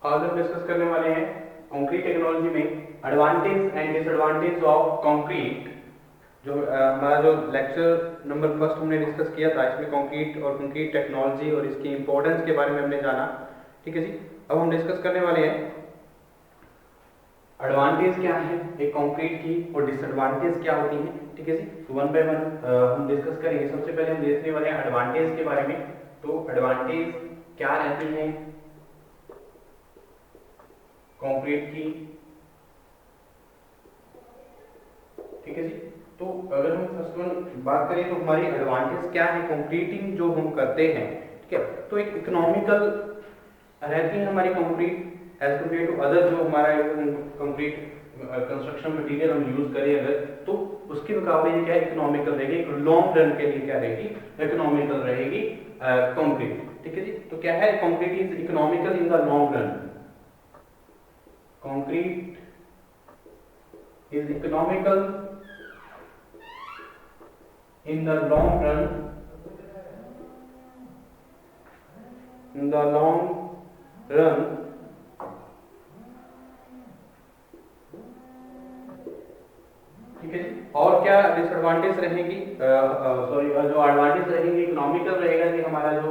आज हम डिस्कस करने वाले हैं कंक्रीट टेक्नोलॉजी में advantage and disadvantage of concrete. जो हमारा जो लेक्चर नंबर फर्स्ट हमने डिस्कस किया था, इसमें कंक्रीट और कंक्रीट टेक्नोलॉजी और इसकी इंपॉर्टेंस के बारे में हमने जाना। ठीक है जी। अब हम डिस्कस करने वाले हैं एडवांटेज क्या है एक कंक्रीट की और डिसएडवांटेज क्या होती है। ठीक है जी। तो वन बाय वन हम डिस्कस करेंगे। सबसे पहले हम देखने वाले हैं एडवांटेज के बारे में। तो एडवांटेज क्या रहती है कंक्रीट की। ठीक है जी। तो अगर हम फर्स्ट वन बात करें तो हमारी एडवांटेज क्या है कंक्रीटिंग जो हम करते हैं। ठीक है। तो एक इकोनॉमिकल रहती है हमारी concrete as compare to other जो हमारा कंक्रीट कंस्ट्रक्शन मटेरियल हम यूज करें अगर, तो उसके मुकाबले क्या है इकोनॉमिकल रहेगी। एक लॉन्ग रन के लिए क्या रहेगी इकोनॉमिकल रहेगी कंक्रीट। ठीक है जी। तो क्या है concrete is economical in the long run. Concrete is economical in the long run. In the long run, ठीक है जी। और क्या डिसएडवांटेज रहेगी, सॉरी जो एडवांटेज रहेंगे इकोनॉमिकल रहेगा कि हमारा जो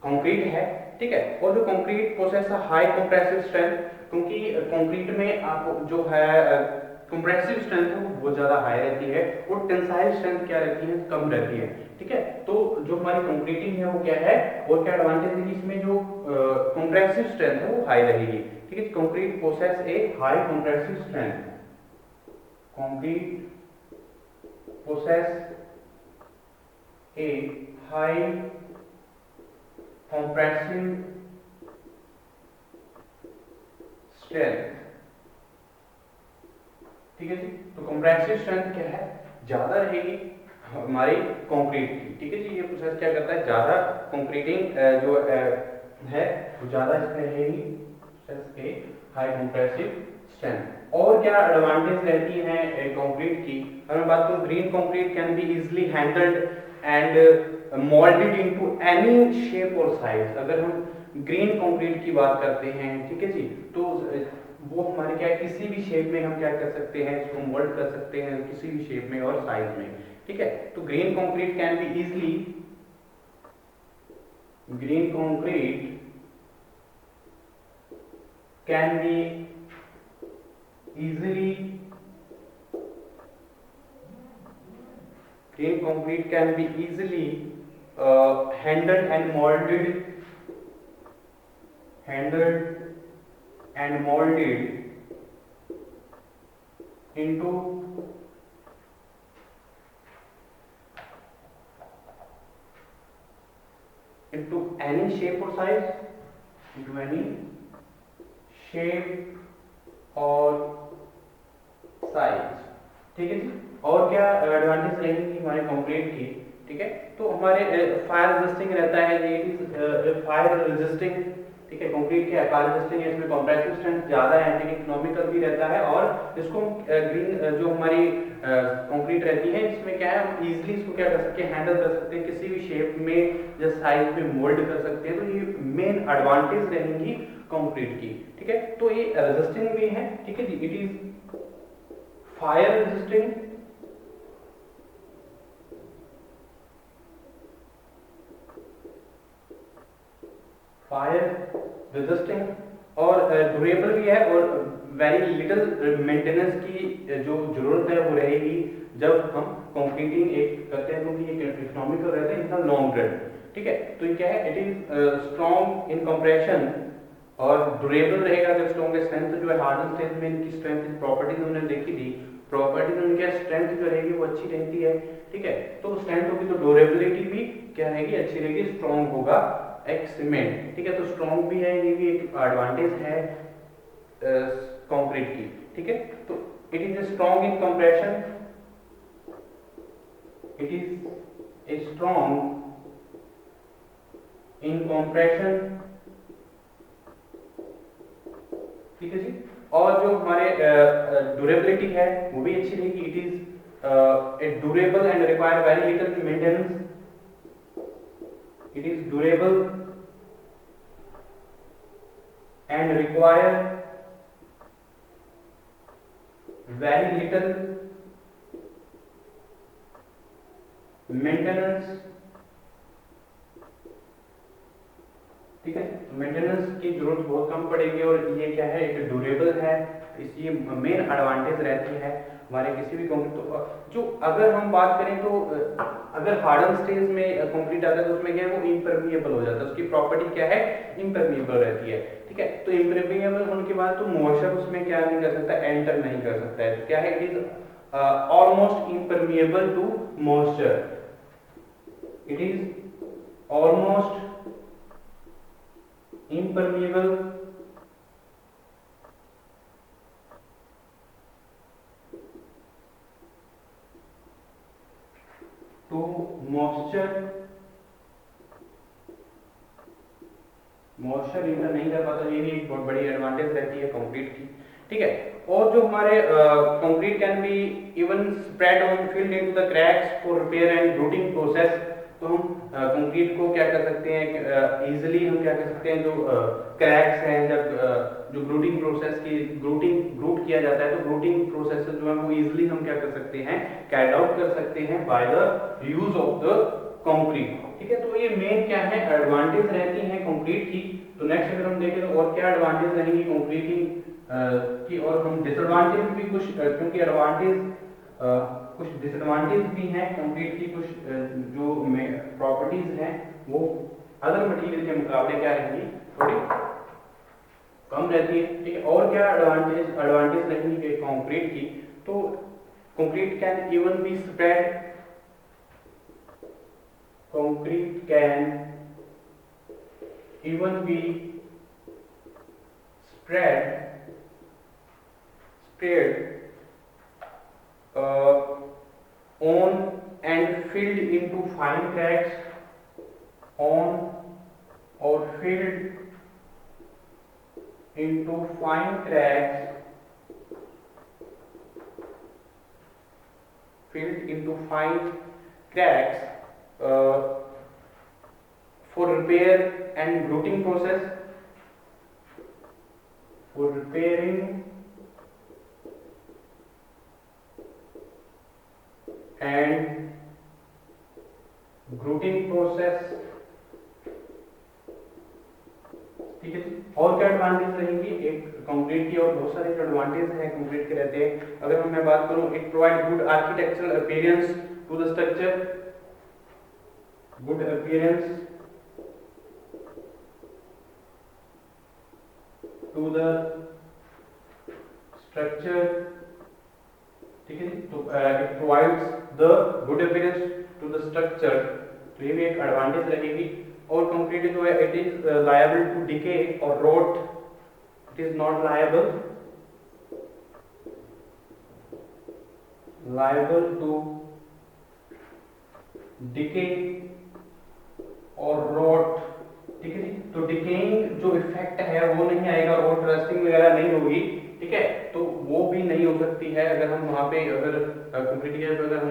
कंक्रीट है। ठीक है। और जो concrete process high compressive strength, क्योंकि कंक्रीट में आप जो है कंप्रेसिव स्ट्रेंथ है वो बहुत ज्यादा हाई रहती है और टेंसाइल स्ट्रेंथ क्या रहती है कम रहती है। ठीक है। तो जो हमारी कंक्रीटिंग है वो क्या है और क्या एडवांटेज है कि इसमें जो कंप्रेसिव स्ट्रेंथ है वो हाई रहेगी। ठीक है। कंक्रीट प्रोसेस ए high compressive strength. Concrete process ए हाई compressive strength। ठीक है जी। तो कंप्रेसिव स्ट्रेंथ क्या है ज्यादा रहेगी हमारी कंक्रीट की। ठीक है जी। ये प्रोसेस क्या करता है ज्यादा कंक्रीटिंग जो है वो ज्यादा इसमें रहेगी प्रोसेस के हाई कंप्रेसिव स्ट्रेंथ। और क्या एडवांटेज रहती है कंक्रीट की। अगर मैं बात करूं green concrete can be easily handled and moulded into any shape और साइज। अगर हम ग्रीन कंक्रीट की बात करते हैं, ठीक है जी, तो वो हमारे क्या है किसी भी शेप में हम क्या कर सकते हैं इसको मोल्ड कर सकते हैं किसी भी शेप में और साइज में। ठीक है। तो green concrete can be easily green concrete can B easily green concrete can be easily handled and molded into any shape or size, into any shape or size. ठीक है जी। और क्या एडवांटेज रहेंगी हमारे कंक्रीट की। ठीक है। तो हमारे फायर रेजिस्टिंग रहता है ये इज फायर रेजिस्टिंग। ठीक है। कंक्रीट क्या है फायर रेजिस्टिंग है, इसमें कंप्रेसिव स्ट्रेंथ ज्यादा है लेकिन इकोनॉमिकल भी रहता है। और इसको ग्रीन जो हमारी कंक्रीट रहती है इसमें क्या है हम इजीली इसको क्या कर सकते हैं हैंडल कर सकते हैं किसी भी शेप में या साइज में मोल्ड कर सकते हैं। तो ये मेन एडवांटेज रहेंगी कंक्रीट की। ठीक है। तो ये रेजिस्टिंग भी है। ठीक है जी। इट इज फायर रेजिस्टिंग और ड्यूरेबल भी है और वेरी लिटिल मेंटेनेंस की जो जरूरत है वो रहेगी जब हम कंक्रीटिंग एक करते हैं क्योंकि ये इकोनॉमिकल रहता है इतना लॉन्ग रन। ठीक है। तो ये क्या है it is strong in compression और ड्यूरेबल रहेगा। अगर स्ट्रॉन्ग स्ट्रेंथ जो है हार्डन स्ट्रेंथ में इनकी स्ट्रेंथ प्रॉपर्टीज हमने देखी थी, प्रॉपर्टीज में क्या स्ट्रेंथ जो रहेगी वो अच्छी रहती है। ठीक है। तो स्ट्रेंथ होगी तो ड्यूरेबिलिटी भी क्या रहेगी अच्छी रहेगी, स्ट्रॉन्ग होगा एक सीमेंट। ठीक है। तो स्ट्रॉन्ग भी है, ये भी एक एडवांटेज है कंक्रीट की। ठीक है। तो it is strong in compression, it is a strong in compression. ठीक है जी। और जो हमारे ड्यूरेबिलिटी है वो भी अच्छी रहेगी। It is a durable and require very little maintenance. It is durable and require very little maintenance, ठीक है। मेंटेनेंस की जरूरत बहुत कम पड़ेगी और ये क्या है, एक ड्यूरेबल है। इसकी मेन एडवांटेज रहती है हमारे किसी भी कंक्रीट। तो जो अगर हम बात करें तो अगर हार्डन स्टेज में कंक्रीट आता है तो उसमें क्या है, वो इम्परमिएबल हो जाता है। उसकी प्रॉपर्टी क्या है, इम्परमिएबल रहती है, ठीक है। तो इम्परमिएबल होने के बाद तो मॉइस्चर उसमें क्या नहीं कर सकता, एंटर नहीं कर सकता है। तो क्या है, it is almost impermeable to moisture, it is almost impermeable to moisture, moisture enter नहीं कर पाता। ये भी एक बहुत बड़ी एडवांटेज रहती है कंक्रीट की, ठीक है। और जो हमारे concrete can be even spread on field into the cracks for repair and routing process. तो हम कंक्रीट को क्या कर सकते हैं, इजीली हम क्या कर सकते हैं, जो क्रैक्स हैं, जब जो ग्रूटिंग प्रोसेस की ग्रूट किया जाता है, तो ग्रूटिंग प्रोसेस जो है वो इजीली हम क्या कर सकते हैं, कैरी आउट कर सकते हैं by the use of the concrete, ठीक है। तो ये मेन क्या है, एडवांटेज रहती हैं कंक्रीट की। तो नेक्स्ट अगर हम देखें तो और क्या एडवांटेज रहेंगी कंक्रीट की, और हम डिसएडवांटेज भी कुछ, क्योंकि एडवांटेज कुछ डिसएडवांटेज भी हैं कंक्रीट की, कुछ जो प्रॉपर्टीज हैं वो अदर मटेरियल के मुकाबले क्या रहेंगी, थोड़ी कम रहती है, ठीक है। और क्या एडवांटेज रहेंगी कंक्रीट की, तो concrete can even be spread, concrete can even be spread on and filled into fine cracks, on or filled into fine cracks for repair and grouting process, for repairing and grouting process, ठीक है। और क्या advantage रहेंगी एक concrete की, और बहुत सारे एडवांटेज हैं कंक्रीट के रहते हैं। अगर मैं बात करूं, it provide good architectural appearance to the structure, good appearance to the structure, ठीक है। तो it provides the good appearance to the structure, तो ये भी एक एडवांटेज रहेगी। और कंक्रीट जो है, it is liable to decay or rot, it is not liable to decay और रोट, ठीक है जी। तो डिकेइंग जो इफेक्ट है वो नहीं आएगा, रोट रस्टिंग वगैरह नहीं होगी, ठीक है। तो वो भी नहीं हो सकती है अगर हम वहाँ पे, अगर कंक्रीट के अगर हम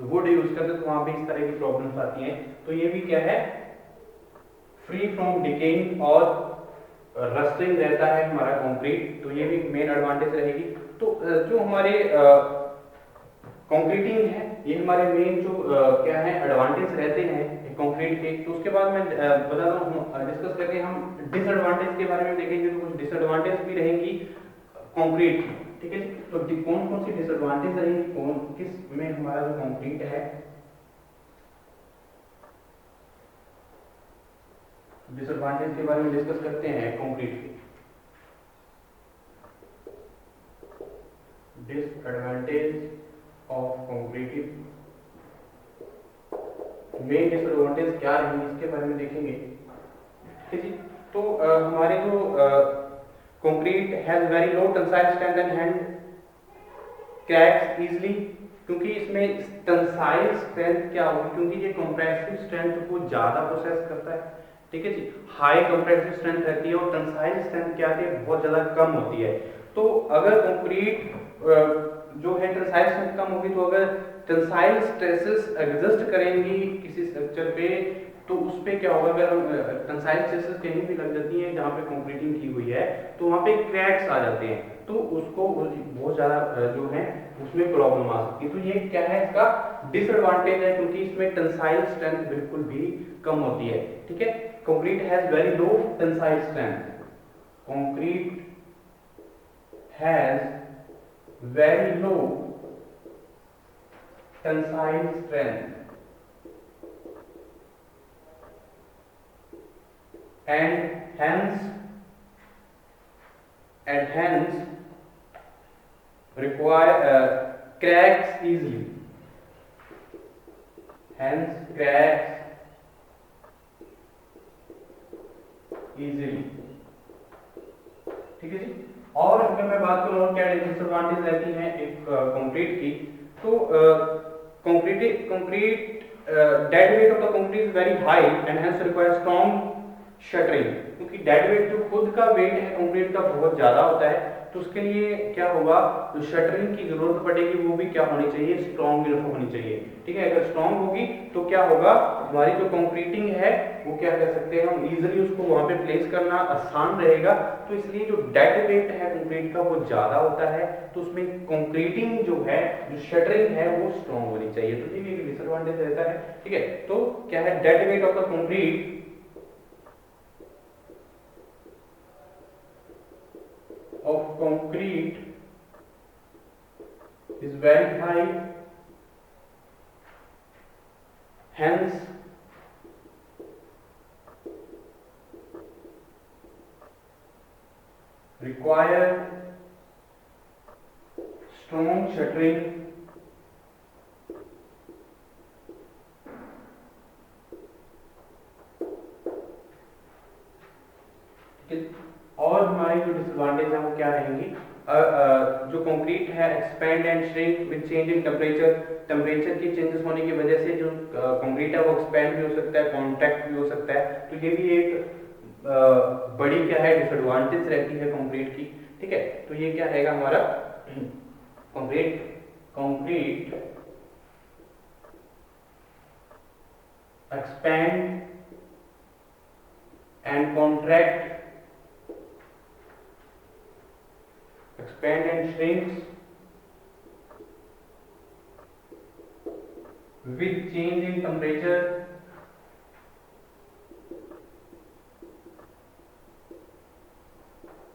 वुड यूज करते हैं तो वहाँ पे इस तरह की प्रॉब्लम्स आती हैं। तो ये भी क्या है, फ्री फ्रॉम डिकेइंग और रस्टिंग रहता है हमारा कंक्रीट, तो ये भी मेन एडवांटेज रहेगी। तो जो हमारे कंक्रीटिंग है, ये हमारे मेन जो क्या है एडवांटेज रहते हैं कंक्रीट के। तो उसके बाद मैं बता रहा हूँ, डिस्कस करके हम डिसएडवांटेज के बारे में देखेंगे। तो कुछ डिसएडवांटेज भी रहेंगी कंक्रीट की, ठीक है। तो कौन कौन सी डिसएडवांटेज रहेंगी, कौन किस में हमारा जो कंक्रीट है, डिसएडवांटेज के बारे में डिस्कस करते हैं कंक्रीट के। Disadvantage of concrete, main disadvantage क्या रहेंगे इसके बारे में देखेंगे, ठीक है। तो हमारे जो concrete has very low tensile strength and hand cracks easily, क्योंकि इसमें टेंसाइल स्ट्रेंथ क्या होगी, क्योंकि ये कंप्रेसिव स्ट्रेंथ को ज्यादा प्रोसेस करता है, ठीक है जी। हाई कंप्रेसिव स्ट्रेंथ रहती है और टेंसाइल स्ट्रेंथ क्या है, बहुत ज्यादा कम होती है। तो अगर कंक्रीट जो है टेंसाइल स्ट्रेंथ कम होगी, तो अगर टेंसाइल स्ट्रेसेस एग्जिस्ट करेंगी किसी स्ट्रक्चर पे, तो उस पे क्या होगा, अगर हम टेंसाइल स्ट्रेसेस कहीं भी लग जाती हैं जहाँ पे कंक्रीटिंग की हुई है तो वहाँ पे क्रैक्स आ जाते हैं, तो उसको बहुत ज़्यादा जो है उसमें प्रॉब्लम आ सकती है। तो ये क्या है, इसका डिसएडवांटेज है, क्योंकि इसमें टेंसाइल स्ट्रेंथ बिल्कुल भी कम होती है। ठीक है, concrete has very low tensile strength, concrete has very low tensile strength and hence require cracks easily, hence cracks easily। ठीक है जी। और अगर मैं बात करूँ क्या डिसएडवांटेज रहती हैं एक कंक्रीट की, तो concrete dead weight of the concrete is very high and hence require strong shuttering, क्योंकि डेड वेट जो खुद का वेट है कंक्रीट का बहुत ज्यादा होता है, तो उसके लिए क्या होगा, जो शटरिंग की जरूरत पड़ेगी वो भी क्या होनी चाहिए, स्ट्रॉन्ग होनी चाहिए। ठीक है, अगर स्ट्रॉन्ग होगी तो क्या होगा, हमारी जो कंक्रीटिंग है वो क्या कर सकते हैं हम, इजीली उसको वहां पे प्लेस करना आसान रहेगा। तो इसलिए जो डेड वेट है कंक्रीट का वो ज्यादा होता है, तो उसमें कंक्रीटिंग जो है, जो शटरिंग है वो स्ट्रॉन्ग होनी चाहिए, तो ये भी एक डिसएडवांटेज रहता है। ठीक है, तो क्या है, dead weight of the concrete of concrete is very high, hence require strong shuttering और हमारी जो डिसएडवांटेज है वो क्या रहेंगी, जो कंक्रीट है expand and shrink with change in temperature, temperature की चेंजेस होने की वजह से जो कंक्रीट है वो एक्सपेंड भी हो सकता है, कॉन्ट्रैक्ट भी हो सकता है, तो ये भी एक बड़ी क्या है डिसएडवांटेज रहती है कंक्रीट की। ठीक है, तो ये क्या रहेगा हमारा concrete expand and contract, expand and shrinks with change in temperature,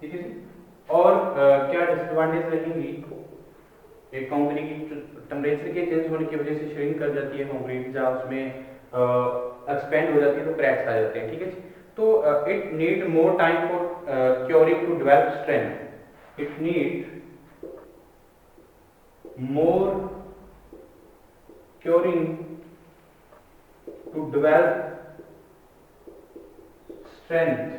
ठीक है जी। और क्या डिसएडवांटेज रहेंगी, एक कंक्रीट की टेम्परेचर के चेंज होने की वजह से श्रिंक कर जाती है कंक्रीट, जहाँ उसमें एक्सपेंड हो जाती है तो क्रैक्स आ जाते हैं। ठीक है जी, तो it need more time for curing to develop strength, it need more curing to develop strength।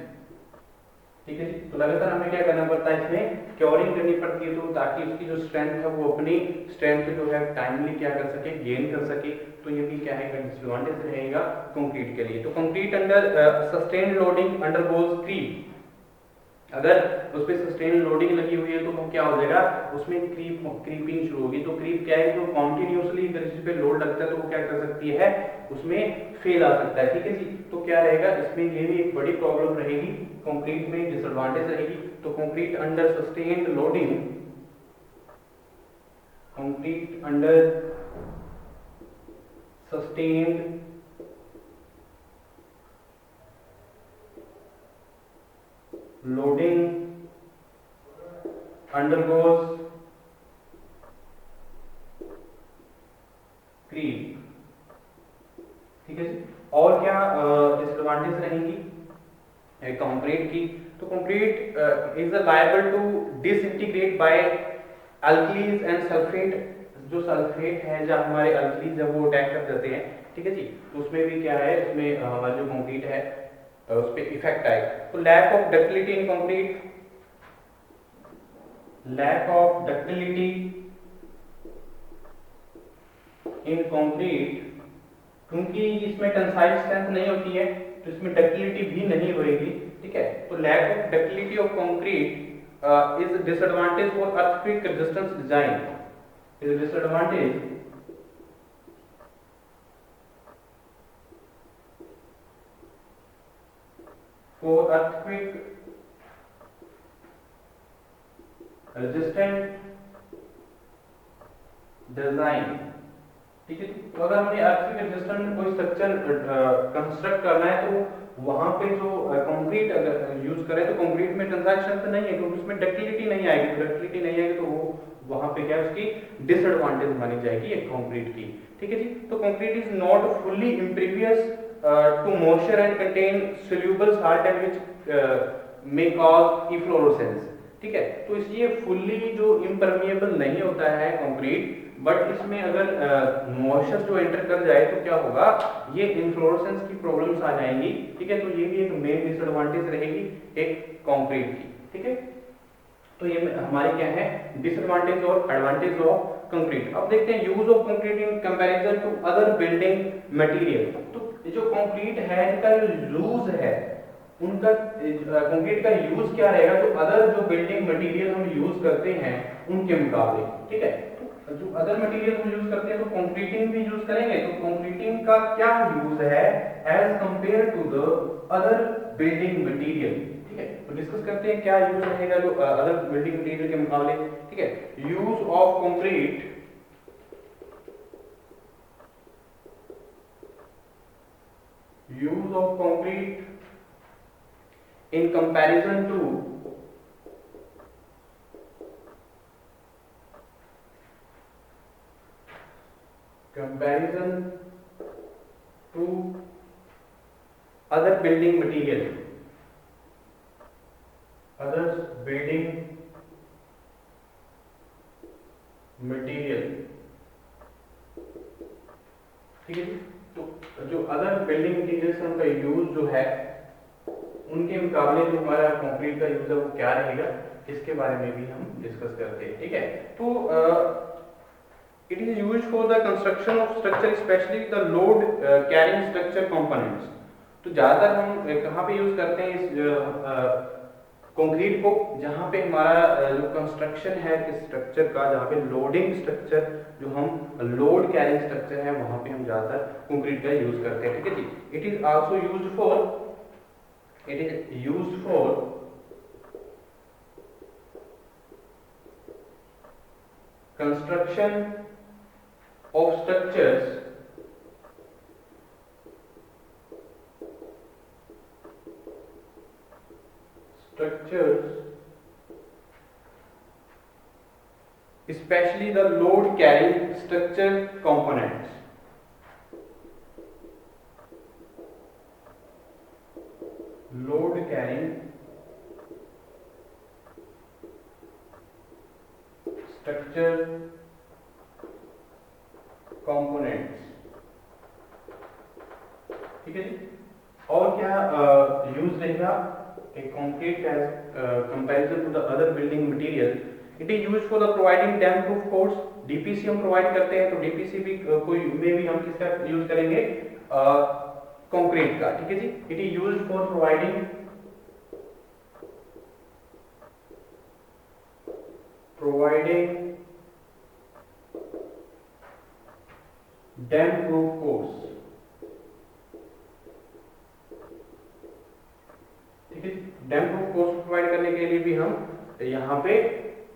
ठीक है जी, तो लगातार हमें क्या करना पड़ता है, इसमें क्योरिंग करनी पड़ती है, तो ताकि उसकी जो स्ट्रेंथ है वो अपनी स्ट्रेंथ जो है टाइमली क्या कर सके, गेन कर सके। तो ये भी क्या है डिसएडवांटेज रहेगा कंक्रीट के लिए। तो concrete under sustained loading undergoes creep, अगर उस पर सस्टेन लोडिंग लगी हुई है तो वो क्या हो जाएगा, उसमें क्रीपिंग शुरू होगी। तो क्रीप क्या है, जो कॉन्टिन्यूसली अगर इस पे लोड लगता है तो वो क्या कर सकती है, उसमें फेल आ सकता है। ठीक है जी, तो क्या रहेगा, इसमें ये भी एक बड़ी प्रॉब्लम रहेगी, कंक्रीट में डिसएडवांटेज रहेगी। तो concrete under sustained loading, concrete under sustained loading undergoes creep। ठीक है जी, और क्या डिसएडवांटेज रहेंगी कंक्रीट की, तो concrete is liable to disintegrate by alkalis and sulphate, जो सल्फेट है जब हमारे अल्कलीज है वो अटैक कर जाते हैं। ठीक है जी, तो उसमें भी क्या है, उसमें हमारा जो कंक्रीट है उस पर इफेक्ट आएगा। तो lack of ductility in concrete, lack of ductility in concrete, क्योंकि इसमें टेंसाइल स्ट्रेंथ नहीं होती है तो इसमें डक्टिलिटी भी नहीं होगी। ठीक है, तो lack of ductility of concrete is disadvantage for earthquake resistance design, is disadvantage for earthquake resistant design, ठीक है। तो अगर हमें अर्थक्वेक रेजिस्टेंट कोई स्ट्रक्चर कंस्ट्रक्ट करना है तो वहां पे जो कंक्रीट अगर यूज करें तो कंक्रीट में टेंसाइल स्ट्रेंथ नहीं है, क्योंकि उसमें डक्टिलिटी नहीं आएगी। तो डक्टिलिटी नहीं आएगी तो वो वहां पे क्या है, उसकी डिसएडवांटेज मानी जाएगी एक कंक्रीट की, ठीक है जी। तो concrete is not fully impervious to moisture and contain soluble salt and which may cause efflorescence, ठीक है। तो इसलिए फुल्ली जो इम्परमिएबल नहीं होता है कंक्रीट, बट इसमें अगर मॉइस्चर जो एंटर कर जाए तो क्या होगा, ये इन्फ्लोरेसेंस की प्रॉब्लम्स आ जाएंगी, ठीक है। तो ये भी एक मेन डिसएडवांटेज रहेगी एक कंक्रीट की, ठीक है। तो ये हमारे क्या है डिसएडवांटेज और एडवांटेज ऑफ कंक्रीट। अब देखते हैं use of concrete in comparison to other building material. तो जो कंक्रीट है इनका जो यूज है, उनका कंक्रीट का यूज क्या रहेगा, तो अदर जो बिल्डिंग मटेरियल हम यूज करते हैं उनके मुकाबले, ठीक है। तो जो अदर मटेरियल हम यूज करते हैं तो कंक्रीटिंग भी यूज करेंगे, तो कंक्रीटिंग का क्या यूज है as compare to the other building material, ठीक है। तो डिस्कस करते हैं क्या यूज रहेगा जो अदर बिल्डिंग मटेरियल के मुकाबले, ठीक है। Use of concrete use of concrete in comparison to other building material, other building material, ठीक है जी। तो जो अदर बिल्डिंग मटेरियल्स उनका यूज जो है उनके मुकाबले जो हमारा कंक्रीट का यूज है वो क्या रहेगा, इसके बारे में भी हम डिस्कस करते हैं, ठीक है। तो it is used for the construction of structure specially the load carrying structure components. तो ज्यादातर हम कहाँ पे यूज करते हैं इस कंक्रीट को, जहाँ पे हमारा जो कंस्ट्रक्शन है किस स्ट्रक्चर का, जहाँ पे लोडिंग स्ट्रक्चर जो हम लोड कैरिंग स्ट्रक्चर है वहां पे हम ज्यादातर कंक्रीट का यूज करते हैं, ठीक है जी। It is also used for construction of structures especially the load carrying structure components, load carrying structure components, ठीक है जी। और क्या यूज रहेगा a concrete as comparison to the other building material, it is used for the providing dam proof course। DPC हम provide करते हैं, तो DPC भी कोई में भी हम किसका यूज करेंगे, कंक्रीट का, ठीक है जी। It is used for providing damp proof course, ठीक है। डैम प्रूफ कोर्स प्रोवाइड करने के लिए भी हम यहाँ पे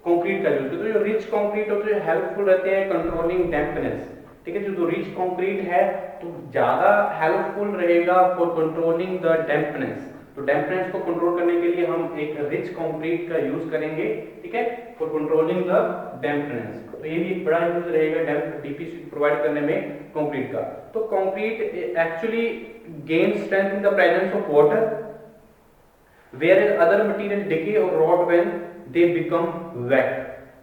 कंक्रीट का यूज करते हैं। तो जो रिच कंक्रीट होते हैं हेल्पफुल रहते हैं कंट्रोलिंग डैम्पनेस, ठीक है। जो रिच कंक्रीट है तो ज्यादा हेल्पफुल रहेगा फॉर कंट्रोलिंग द डैम्पनेस। तो डैम्पनेस को कंट्रोल करने के लिए हम एक रिच कंक्रीट का यूज करेंगे, ठीक है, फॉर कंट्रोलिंग द डैम्पनेस। तो ये भी एक बड़ा यूज रहेगा डीपीसी प्रोवाइड करने में कंक्रीट का। तो concrete actually gain strength in the presence of water, whereas other material decay or rot when they become wet।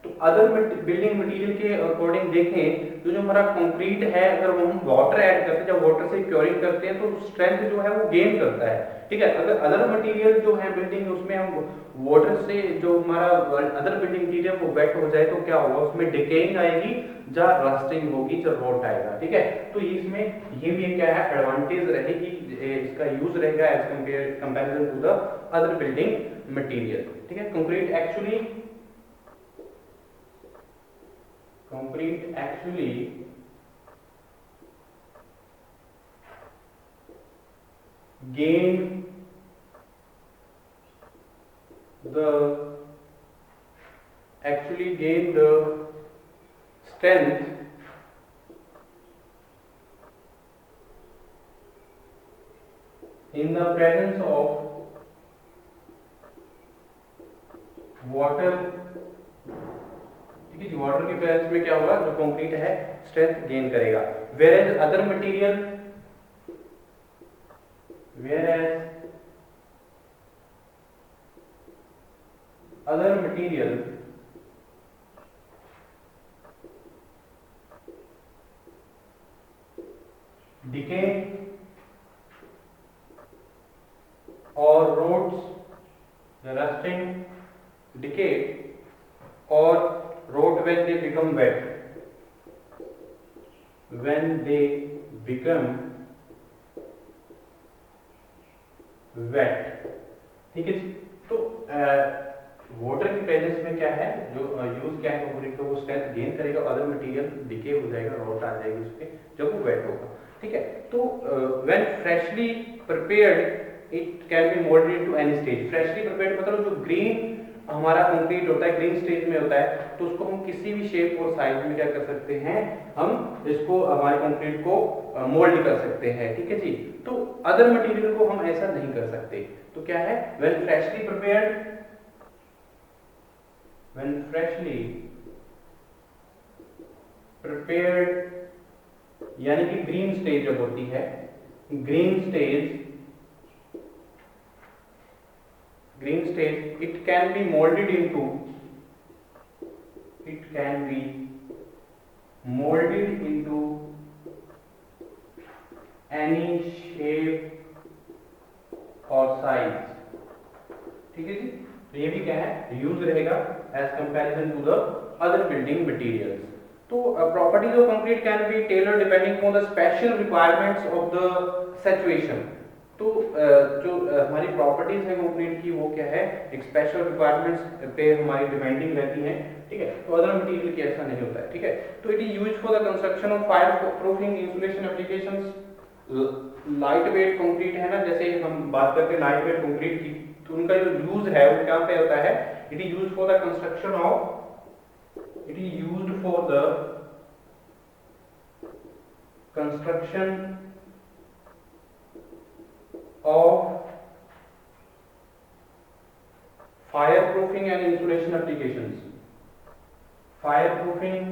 तो अदर बिल्डिंग मटेरियल के अकॉर्डिंग देखें तो जो हमारा कंक्रीट है अगर वो हम वाटर ऐड करते हैं, जब वाटर से क्योरिंग करते हैं तो स्ट्रेंथ जो है वो गेन करता है, ठीक है। अगर अदर मटेरियल जो है बिल्डिंग उसमें हम वाटर से जो हमारा अदर बिल्डिंग मटेरियल वो वेट हो जाए तो क्या होगा, उसमें डिकेइंग आएगी, जा रस्टिंग होगी, जा रोट आएगा, ठीक है। तो इसमें ये भी क्या है एडवांटेज रहेगी, इसका यूज रहेगा as comparison to the other building material, ठीक है। Concrete actually gain the actually gain the strength in the presence of water. ठीक है जी, वाटर की प्रेजेंस में क्या होगा, जो कंक्रीट है स्ट्रेंथ गेन करेगा। Where other material, other material decay और rods rusting, decay or rot when they become wet, when they become wet। ठीक है जी। तो वाटर की प्रेजेंस में क्या है, जो यूज क्या है कंक्रीट का, वो स्ट्रेंथ गेन करेगा, अदर मटेरियल डिके हो जाएगा, रॉट आ जाएगी उसपे जब वो वेट होगा। ठीक है, तो when freshly prepared it can be moulded into any stage. Freshly prepared मतलब जो ग्रीन हमारा कंक्रीट होता है, ग्रीन स्टेज में होता है, तो उसको हम किसी भी शेप और साइज में क्या कर सकते हैं, हम इसको हमारे कंक्रीट को मोल्ड कर सकते हैं। ठीक है जी। तो अदर मटेरियल को हम ऐसा नहीं कर सकते। तो क्या है, when freshly prepared, when freshly prepared यानी कि ग्रीन स्टेज जब होती है, green stage it can be molded into any shape और size। ठीक है जी। तो ये भी क्या है, यूज रहेगा as comparison to the other building materials. तो properties of concrete can be tailored depending on the special requirements of the situation. तो जो हमारी प्रॉपर्टीज है कंक्रीट की, वो क्या है, एक स्पेशल रिक्वायरमेंट्स पे हमारी डिपेंडिंग रहती हैं। ठीक है, तो अदर मटेरियल की ऐसा नहीं होता है। ठीक है, तो it is used for the construction of fire proofing insulation applications. Light weight concrete है ना, जैसे हम बात करते हैं लाइट वेट कंक्रीट की, तो उनका जो यूज है वो क्या पे होता है, it is used for the construction of, it is used for the construction of fireproofing and insulation applications, fireproofing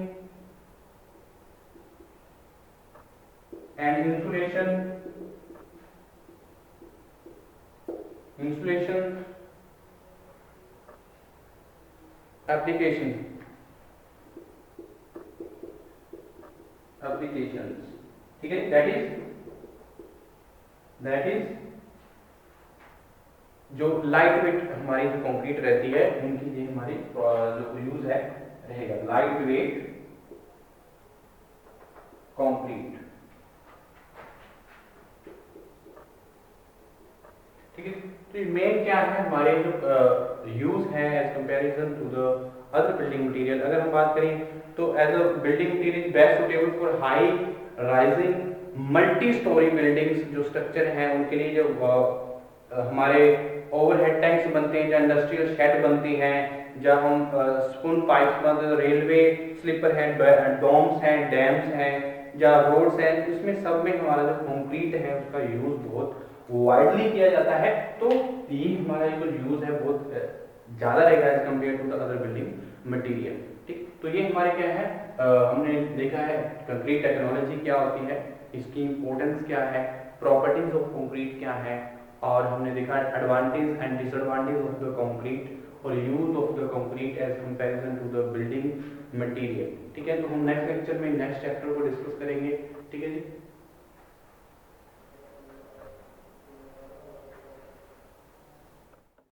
and insulation applications। ठीक है, that is जो लाइट वेट हमारी जो कंक्रीट रहती है, उनकी ये हमारी जो यूज है रहेगा, लाइट वेट कंक्रीट। ठीक है, तो मेन क्या है हमारे जो यूज है as comparison to the other building material. अगर हम बात करें तो as a building material best suitable for high rising multi storey buildings. जो स्ट्रक्चर हैं उनके लिए जो हमारे ओवरहेड टैंक्स बनते हैं, जहाँ इंडस्ट्रियल शेड बनती हैं, जहाँ हम स्पून पाइप्स बनते हैं, रेलवे स्लीपर हैं, डोम्स हैं, डैम्स हैं, जहाँ रोड्स हैं, इसमें सब में हमारा जो कंक्रीट है उसका यूज बहुत वाइडली किया जाता है। तो ये हमारा जो यूज है बहुत ज़्यादा रहेगा as compare to the other building material. ठीक, तो ये हमारे क्या है, हमने देखा है कंक्रीट टेक्नोलॉजी क्या होती है, इसकी इम्पोर्टेंस क्या है, प्रॉपर्टीज ऑफ कंक्रीट क्या है, और हमने देखा advantage and disadvantage of the concrete और use of the concrete as comparison to the building material. ठीक है, तो हम नेक्स्ट लेक्चर में नेक्स्ट चैप्टर को डिस्कस करेंगे। ठीक है जी।